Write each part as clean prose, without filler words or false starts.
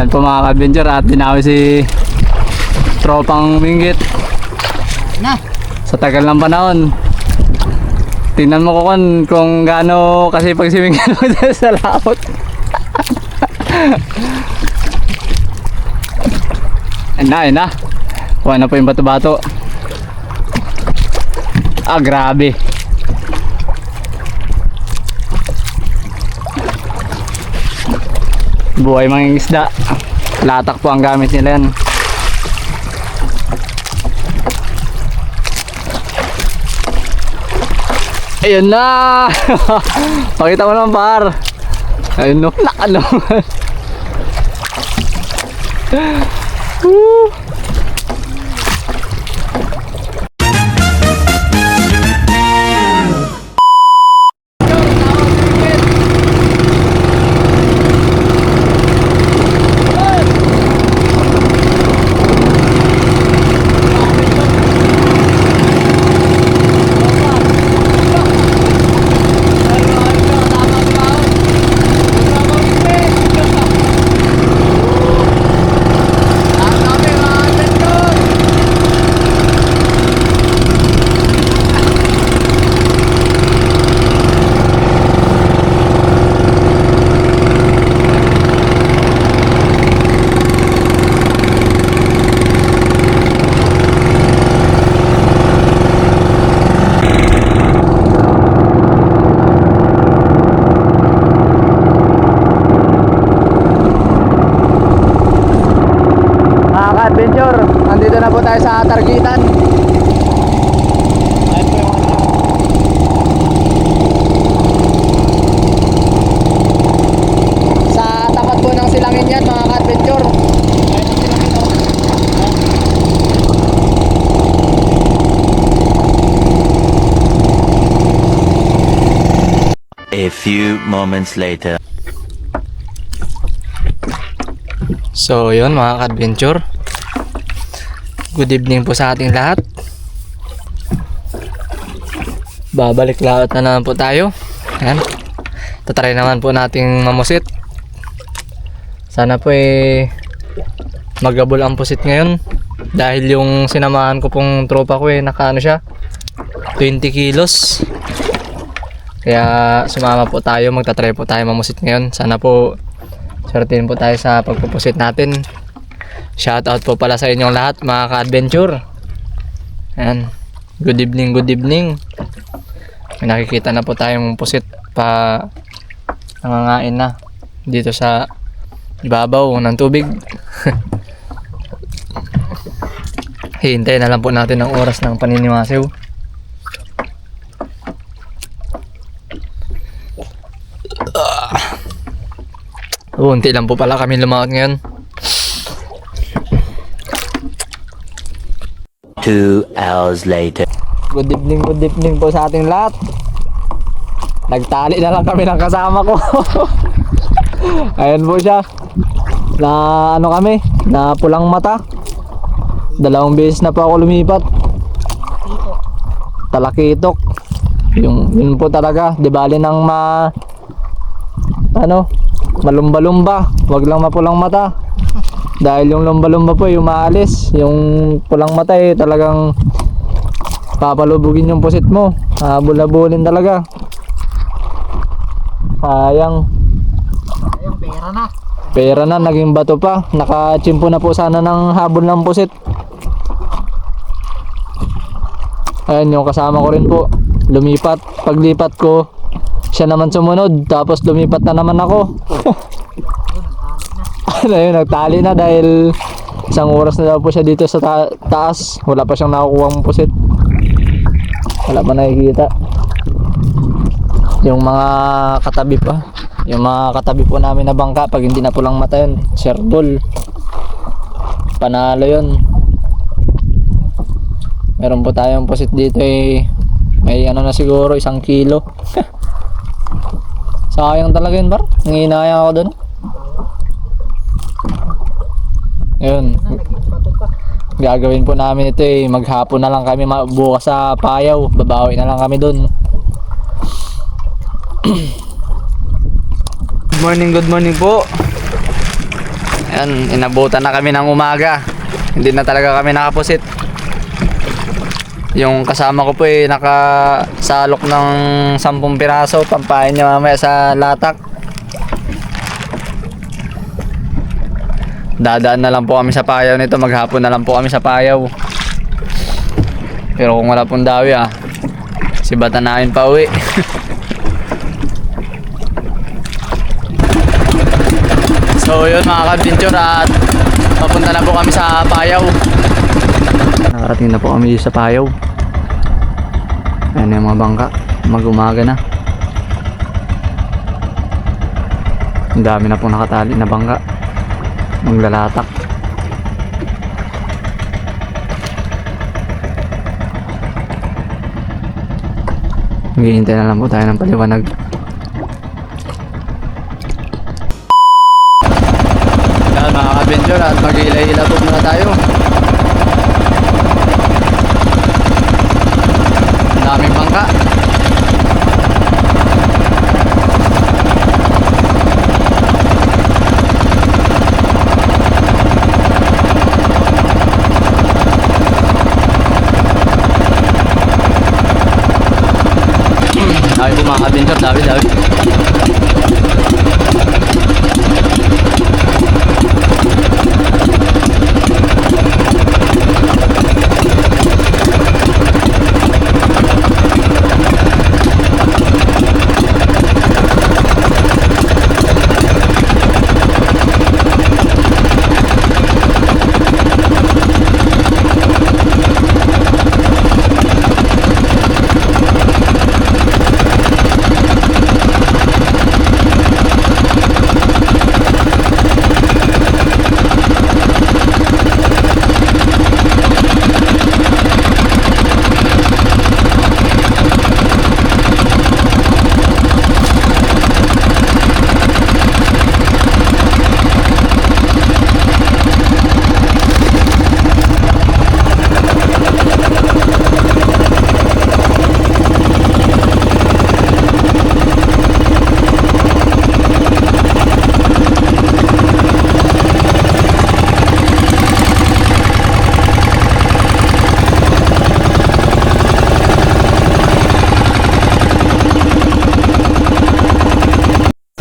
Yan po mga ka-adventure at dinawi si tropang minggit Na. sa tagal ng panahon. Tingnan mo kung gaano kasi pag simingan mo sa laot. Ayun na. Kuha na po yung bato-bato. Ah, grabe. Buhay mga isda. Latak po ang gamit nila yan. Ayun na. Pakita mo naman par. Ayun no. Nakano. Adventure, nandito na po tayo sa Targitan. Ayun po yung sa tapat po ng silangin yan mga ka-adventure. A few moments later. So yun mga ka-adventure, good evening po sa ating lahat. Babalik lahat na naman po tayo. Ayan. Tatry naman po nating mamusit. Sana po magabol ang pusit ngayon. Dahil yung sinamahan ko pong tropa ko nakaano siya 20 kilos. Kaya sumama po tayo, magtatry po tayo mamusit ngayon. Sana po swertein po tayo sa pagpupusit natin. Shoutout po pala sa inyong lahat mga ka-adventure. Ayan. Good evening, good evening. May nakikita na po tayong pusit pa nangangain na dito sa ibabaw ng tubig. Hintayin na lang po natin ang oras ng paniniwasew. Unti lang po pala kami lumaot ngayon. 2 hours later. Good evening po sa ating lahat. Nagtali na lang kami ng kasama ko. Ayan po siya. Na ano kami, na pulang mata. 2 beses na po ako lumipat. Talakitok. Yun po talaga, di bali nang malumba-lumba, wag lang mapulang mata. Dahil yung lumba-lumba po yung maalis, yung pulang mata talagang papalubugin yung pusit mo. Bula-bulin talaga. Sayang. Ayun, pera na. Pera na, naging bato pa. Nakachimpo na po sana ng habol ng pusit. Ayan yung kasama ko rin po. Lumipat. Paglipat ko, siya naman sumunod. Tapos lumipat na naman ako. Ano yun, nagtali na dahil isang oras na daw po siya dito sa taas. Wala pa siyang nakukuhang pusit. Wala pa nakikita. Yung mga katabi pa, yung mga katabi po namin na bangka, pag hindi na pulang mata yun, serbol, panalo yun. Meron po tayong pusit dito may ano na siguro 1 kilo. Sayang talaga yun bar, nanginayang ako dun. Yun, gagawin po namin ito maghapon na lang kami, bukas sa Payaw, babawi na lang kami dun. Good morning po. Ayan, inabutan na kami ng umaga. Hindi na talaga kami nakapusit. Yung kasama ko po nakasalok ng 10 piraso. Pampain niya mamaya sa latak. Dadaan na lang po kami sa payaw nito. Maghapon na lang po kami sa payaw. Pero kung wala pong dawi si bata namin pa uwi. So yun mga ka-adventure, at papunta na po kami sa payaw. Nakarating na po kami sa payaw. Ayan yung mga bangka. Mag-umaga na. Ang dami na pong nakatali na bangka. Maglalatak. Maghihintay na lang po tayo ng paliwanag. Yan mga ka-adventure, at mag-iila-ila po muna tayo. Ang daming bangka. Dami po mga ka-adventure, dami.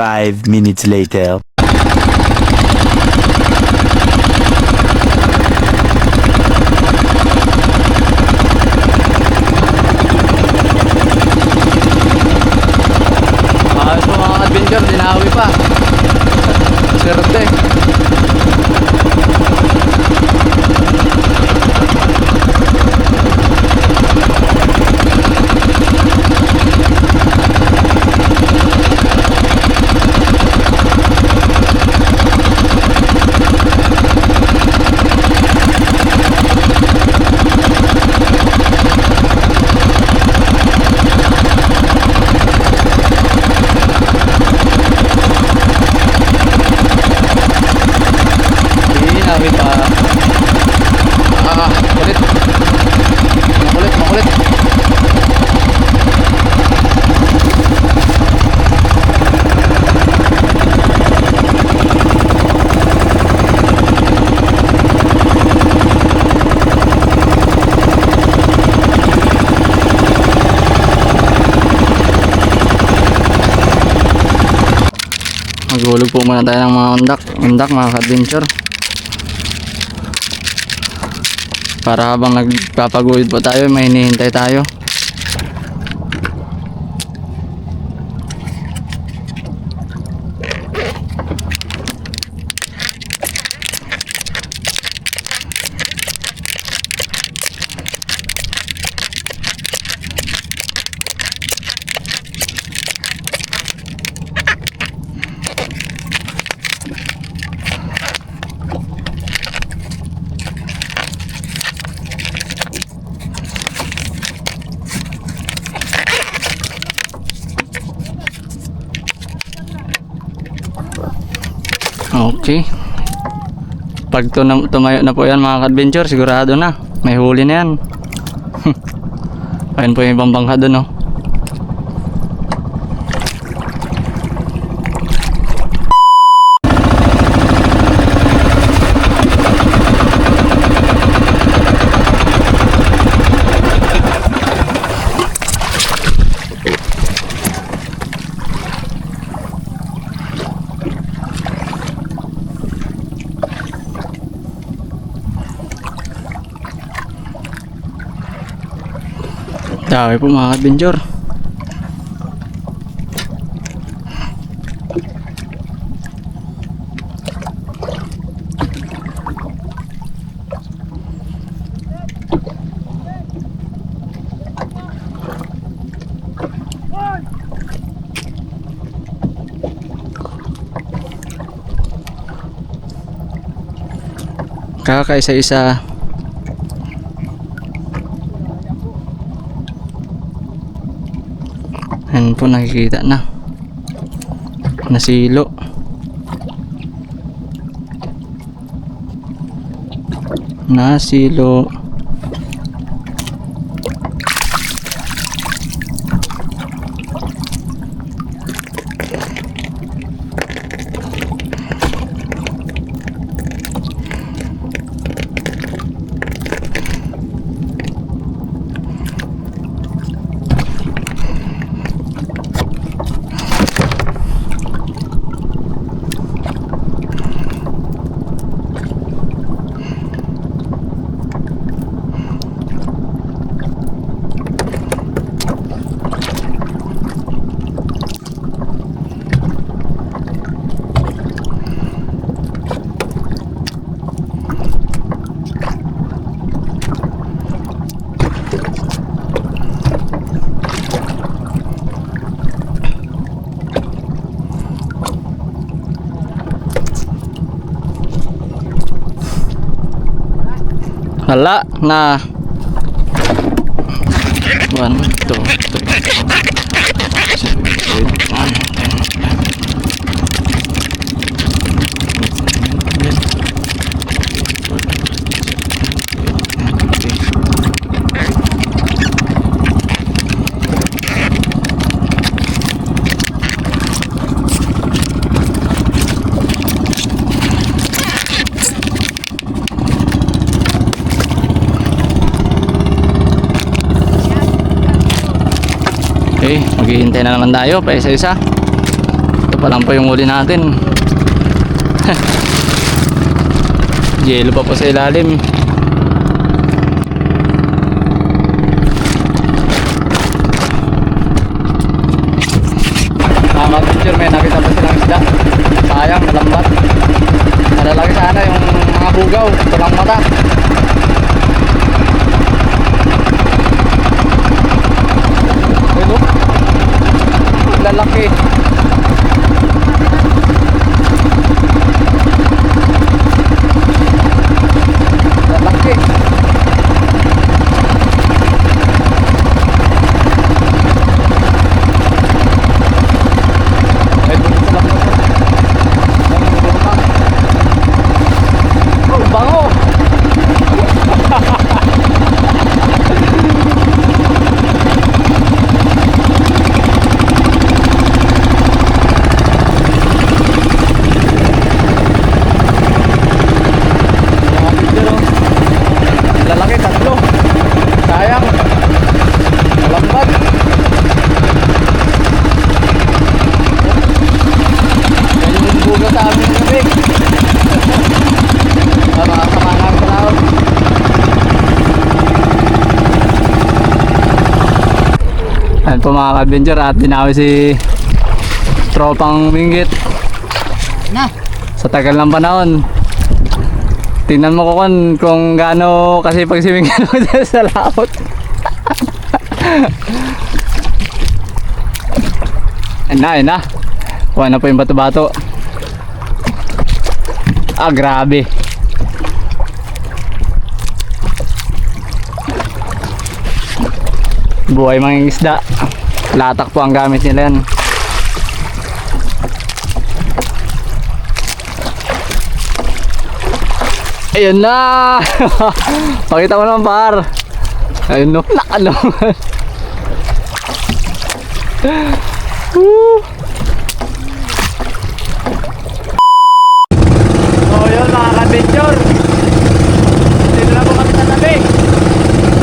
Five minutes later. Ayos po mga ka-adventure, dinawi pa. Swerte. Dinawi pa. Kulit. Makulit. Maghulog po muna tayo ng mga undak mga ka-adventure. Para habang nagpapaguhid po tayo, may hinihintay tayo. Okay. Pag tumayo na po yan mga ka-adventure, sigurado na. May huli na yan. Ayun po yung ibang bangka doon, no? Dami po mga adventure. Kakaisa-isa. Ayan po, nakikita na. Nasilo. Nasilo. Wala na. 1, 2, 3, 4, 5, 6, 7, 8, 9, 10. Okay, maghihintay na naman tayo pa isa-isa. Ito pa lang po yung huli natin. Yelo pa po sa ilalim. Mga picture, may nakita pa silang isda. Sayang, malambat. Malalaki sana yung mga bugaw. Tulang mata. Lalaki. Lalaki. Ay, bunod sa lakot. Oh, bango. Lalaki, tatlo. Sayang. Malambat. Yan yung buga sa amin ng gabi. Sama namin sa laot. Ayan po mga ka-adventure, at dinawi si tropang Minggit Na. sa tagal ng panahon. Tingnan mo kung gaano kasi pag simingan mo dyan sa laot. Ayun na. Kuha na po yung bato-bato. Ah, grabe. Buhay mga isda. Latak po ang gamit nila yan. Ayun na. Pakita mo naman par. Ayun no. Nakano. So yun mga ka-adventure, dito na po kami sa tabi.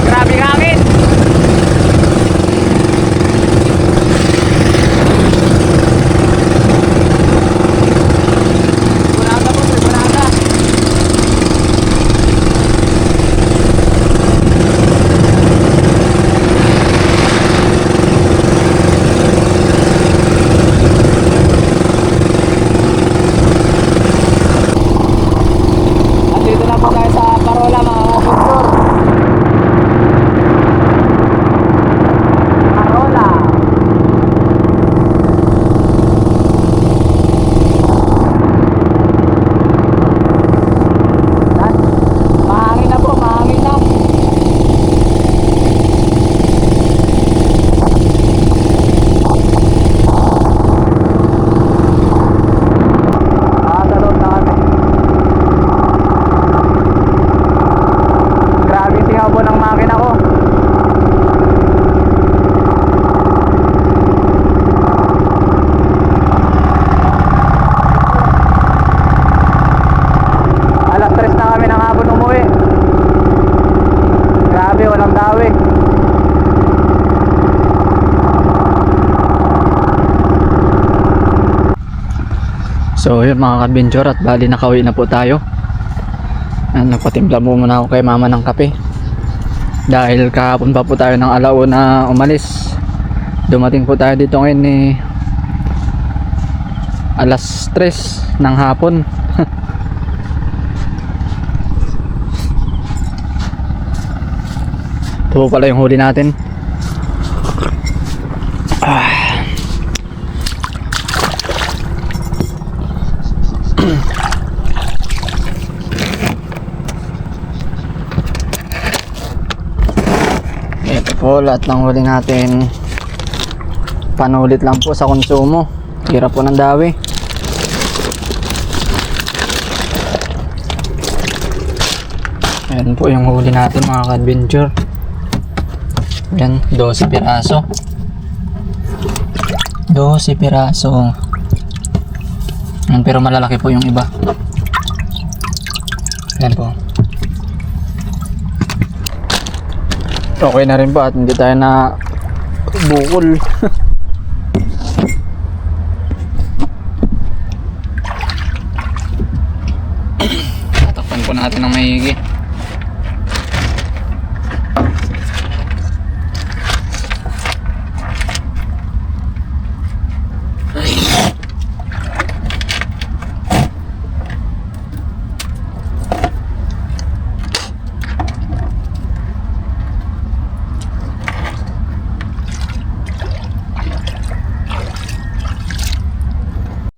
Grabe hangin. Sigurada po, sigurada. dawi. So yun mga ka-adventure, at bali nakauwi na po tayo. Nagpatimpla mo muna ako kay mama ng kape. Dahil kahapon pa po tayo ng alauna umalis. Dumating po tayo dito ngayon alas 3 ng hapon. Ito po pala yung huli natin. Ito po lahat ng huli natin. Panulit lang po sa konsumo. Hirap po ng dawi. Ayan po yung huli natin mga ka-adventure. Ayan, 12 piraso. 12 piraso. Ayan, pero malalaki po yung iba. Ayan po. Okay na rin po at hindi tayo na bukol. Tatakpan po natin ng maigi.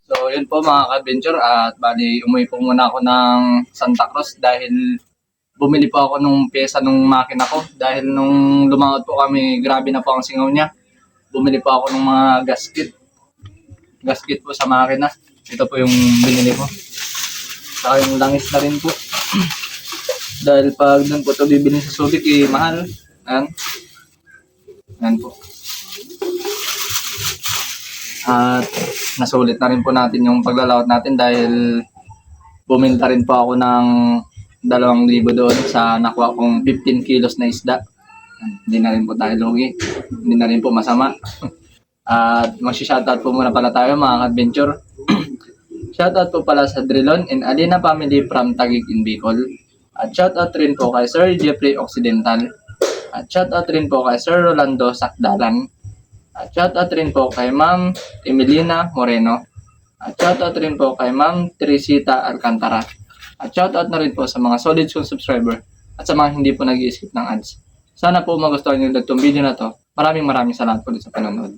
So yun po mga ka-adventure, at bali umuwi po muna ako ng Santa Cruz dahil bumili po ako nung pyesa nung makina ko. Dahil nung lumangot po kami, grabe na po ang singaw niya. Bumili po ako ng mga gasket po sa makina. Ito po yung binili ko. Saka yung langis na rin po. Dahil pag doon po ito bibili sa Subic, mahal. Ayan. Ayan po. At nasulit na rin po natin yung paglalawat natin dahil buminta rin po ako ng 2,000 doon sa nakuha kong 15 kilos na isda. Hindi na rin po tayo lugi. Hindi na rin po masama. At mag-shoutout po muna pala tayo mga ka-adventure. Shoutout po pala sa Drilon and Alina family from Taguig in Bicol. At shoutout rin po kay Sir Jeffrey Occidental. At shoutout rin po kay Sir Rolando Sakdalan. At shoutout rin po kay Ma'am Emelina Moreno. At shoutout rin po kay Ma'am Teresita Alcantara. At shoutout na rin po sa mga solid subscriber at sa mga hindi po nag-i-skip ng ads. Sana po magustuhan nyo itong video na to. Maraming salamat po sa panonood.